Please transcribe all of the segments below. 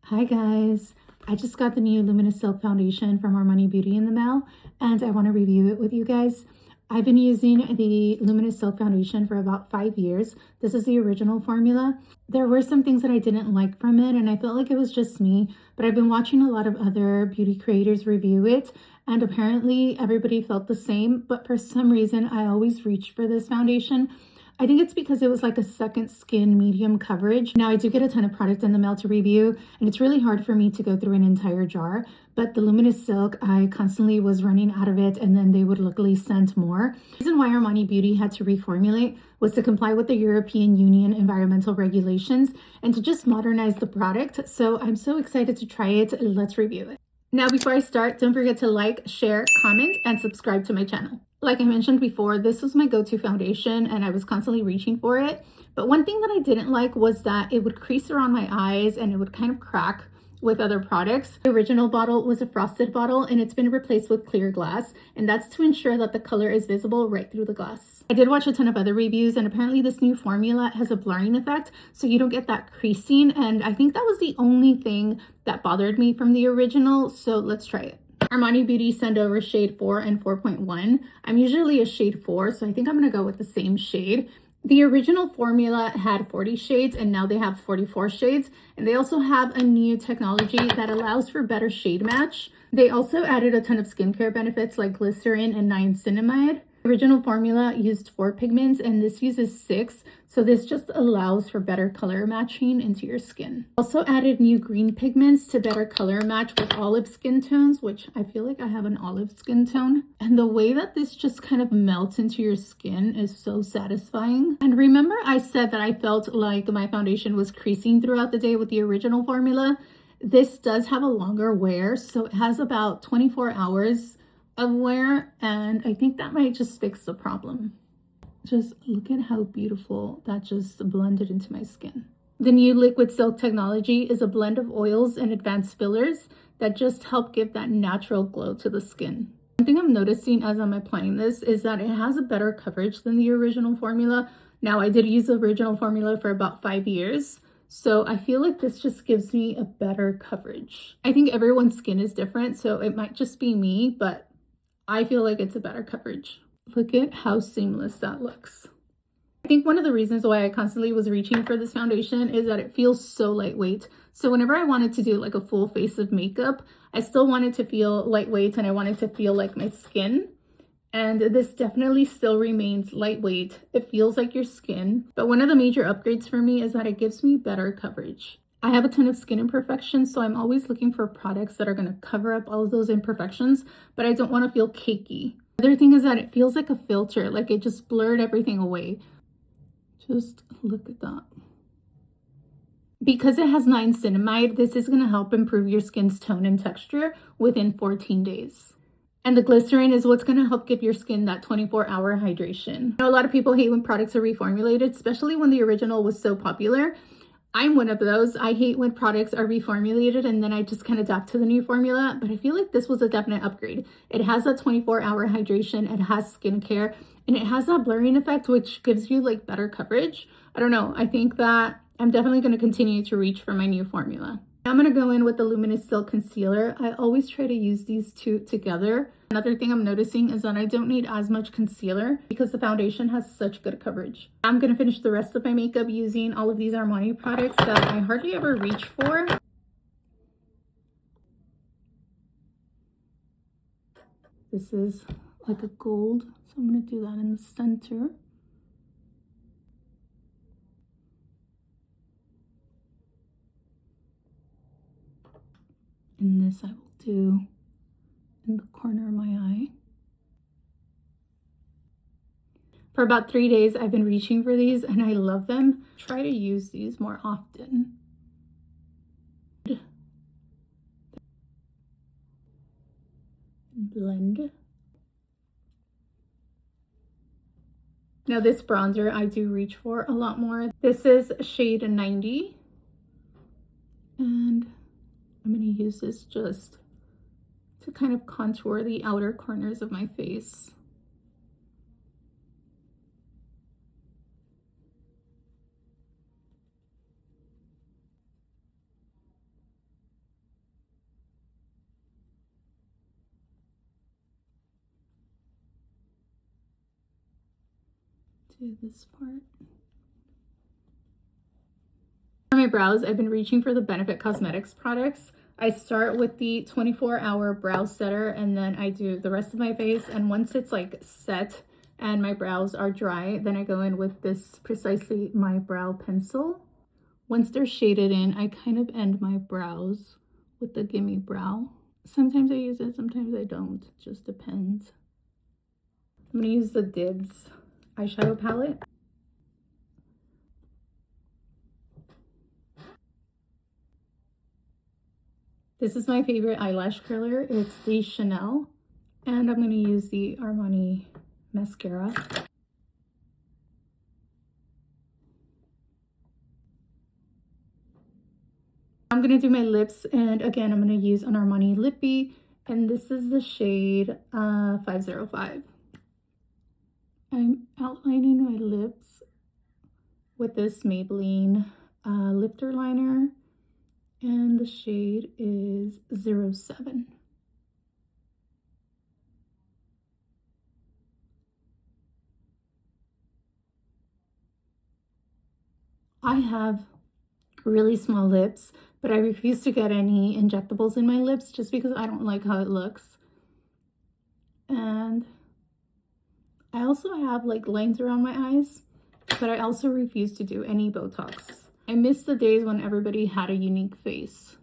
Hi guys, I just got the new Luminous Silk Foundation from Armani Beauty in the mail and I want to review it with you guys. I've been using the Luminous Silk Foundation for about 5 years. This is the original formula. There were some things that I didn't like from it and I felt like it was just me, but I've been watching a lot of other beauty creators review it and apparently everybody felt the same, but for some reason I always reached for this foundation. I think it's because it was like a second skin medium coverage. Now I do get a ton of product in the mail to review and it's really hard for me to go through an entire jar, but the Luminous Silk, I constantly was running out of it and then they would luckily send more. The reason why Armani Beauty had to reformulate was to comply with the European Union environmental regulations and to just modernize the product. So I'm so excited to try it. Let's review it. Now, before I start, don't forget to like, share, comment, and subscribe to my channel. Like I mentioned before, this was my go-to foundation and I was constantly reaching for it. But one thing that I didn't like was that it would crease around my eyes and it would kind of crack with other products. The original bottle was a frosted bottle and it's been replaced with clear glass, and that's to ensure that the color is visible right through the glass. I did watch a ton of other reviews and apparently this new formula has a blurring effect so you don't get that creasing, and I think that was the only thing that bothered me from the original, so let's try it. Armani Beauty sent over shade 4 and 4.1. I'm usually a shade 4, so I think I'm going to go with the same shade. The original formula had 40 shades and now they have 44 shades. And they also have a new technology that allows for better shade match. They also added a ton of skincare benefits like glycerin and niacinamide. The original formula used 4 pigments and this uses 6. So this just allows for better color matching into your skin. Also added new green pigments to better color match with olive skin tones, which I feel like I have an olive skin tone. And the way that this just kind of melts into your skin is so satisfying. And remember I said that I felt like my foundation was creasing throughout the day with the original formula? This does have a longer wear, so it has about 24 hours of wear, and I think that might just fix the problem. Just look at how beautiful that just blended into my skin. The new liquid silk technology is a blend of oils and advanced fillers that just help give that natural glow to the skin. One thing I'm noticing as I'm applying this is that it has a better coverage than the original formula. Now, I did use the original formula for about 5 years, so I feel like this just gives me a better coverage. I think everyone's skin is different, so it might just be me, but I feel like it's a better coverage. Look at how seamless that looks. I think one of the reasons why I constantly was reaching for this foundation is that it feels so lightweight. So whenever I wanted to do like a full face of makeup, I still wanted to feel lightweight and I wanted to feel like my skin. And this definitely still remains lightweight. It feels like your skin. But one of the major upgrades for me is that it gives me better coverage. I have a ton of skin imperfections, so I'm always looking for products that are going to cover up all of those imperfections, but I don't want to feel cakey. The other thing is that it feels like a filter, like it just blurred everything away. Just look at that. Because it has niacinamide, this is going to help improve your skin's tone and texture within 14 days. And the glycerin is what's going to help give your skin that 24-hour hydration. I know a lot of people hate when products are reformulated, especially when the original was so popular. I'm one of those. I hate when products are reformulated and then I just kind of adapt to the new formula, but I feel like this was a definite upgrade. It has that 24-hour hydration, it has skincare, and it has that blurring effect, which gives you like better coverage. I don't know. I think that I'm definitely going to continue to reach for my new formula. I'm going to go in with the Luminous Silk Concealer. I always try to use these two together. Another thing I'm noticing is that I don't need as much concealer because the foundation has such good coverage. I'm going to finish the rest of my makeup using all of these Armani products that I hardly ever reach for. This is like a gold, so I'm going to do that in the center. And this I will do in the corner of my eye. For about 3 days, I've been reaching for these and I love them. Try to use these more often. Blend. Now this bronzer I do reach for a lot more. This is shade 90. And I'm going to use this just to kind of contour the outer corners of my face. do this part. For my brows, I've been reaching for the Benefit Cosmetics products. I start with the 24-hour brow setter, and then I do the rest of my face. And once it's like set and my brows are dry, then I go in with this Precisely My Brow pencil. Once they're shaded in, I kind of end my brows with the Gimme Brow. Sometimes I use it, sometimes I don't. It just depends. I'm gonna use the Dibs eyeshadow palette. This is my favorite eyelash curler. It's the Chanel. And I'm gonna use the Armani mascara. I'm gonna do my lips, and again, I'm gonna use an Armani Lippy, and this is the shade 505. I'm outlining my lips with this Maybelline lifter liner, and the shade is 07. I have really small lips, but I refuse to get any injectables in my lips just because I don't like how it looks. And I also have like lines around my eyes, but I also refuse to do any Botox. I miss the days when everybody had a unique face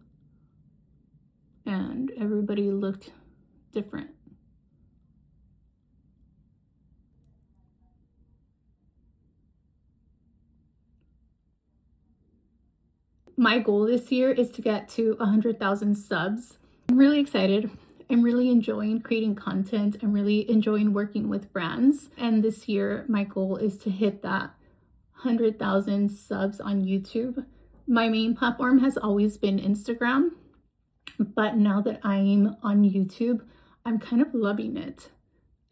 and everybody looked different. My goal this year is to get to 100,000 subs. I'm really excited. I'm really enjoying creating content. I'm really enjoying working with brands. And this year, my goal is to hit that 100,000 subs on YouTube. My main platform has always been Instagram, but now that I'm on YouTube, I'm kind of loving it.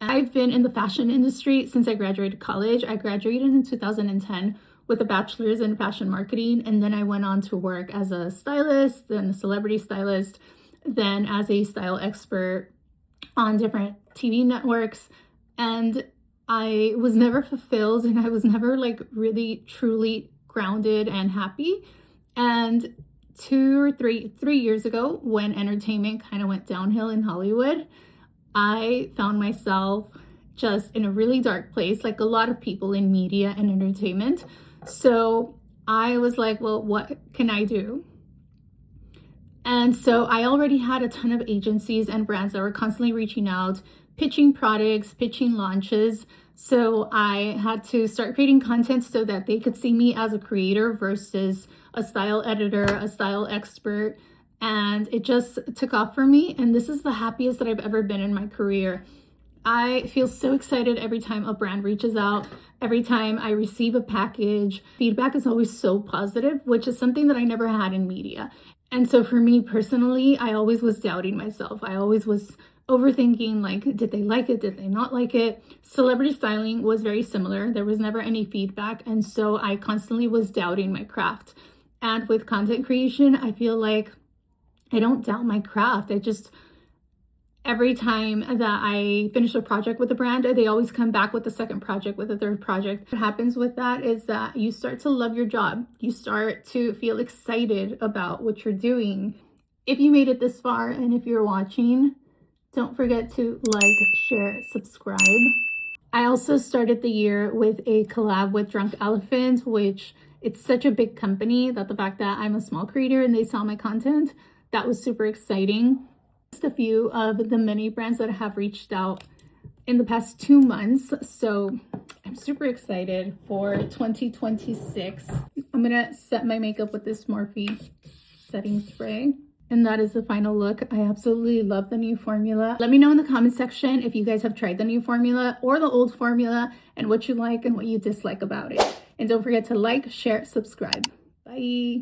I've been in the fashion industry since I graduated college. I graduated in 2010 with a bachelor's in fashion marketing, and then I went on to work as a stylist, then a celebrity stylist, then as a style expert on different TV networks. And I was never fulfilled, and I was never like really truly grounded and happy. And 3 years ago, when entertainment kind of went downhill in Hollywood, I found myself just in a really dark place, like a lot of people in media and entertainment. So I was like, well, what can I do? And so I already had a ton of agencies and brands that were constantly reaching out, pitching products, pitching launches. So I had to start creating content so that they could see me as a creator versus a style editor, a style expert. And it just took off for me. And this is the happiest that I've ever been in my career. I feel so excited every time a brand reaches out, every time I receive a package. Feedback is always so positive, which is something that I never had in media. And so for me personally, I always was doubting myself. I always was overthinking, like, did they like it? Did they not like it? Celebrity styling was very similar. There was never any feedback. And so I constantly was doubting my craft. And with content creation, I feel like I don't doubt my craft. Every time that I finish a project with a brand, they always come back with a second project, with a third project. What happens with that is that you start to love your job. You start to feel excited about what you're doing. If you made it this far and if you're watching, don't forget to like, share, subscribe. I also started the year with a collab with Drunk Elephant, which it's such a big company that the fact that I'm a small creator and they saw my content, that was super exciting. Just a few of the many brands that have reached out in the past 2 months. So I'm super excited for 2026. I'm gonna set my makeup with this Morphe setting spray. And that is the final look. I absolutely love the new formula. Let me know in the comment section if you guys have tried the new formula or the old formula and what you like and what you dislike about it. And don't forget to like, share, subscribe. Bye.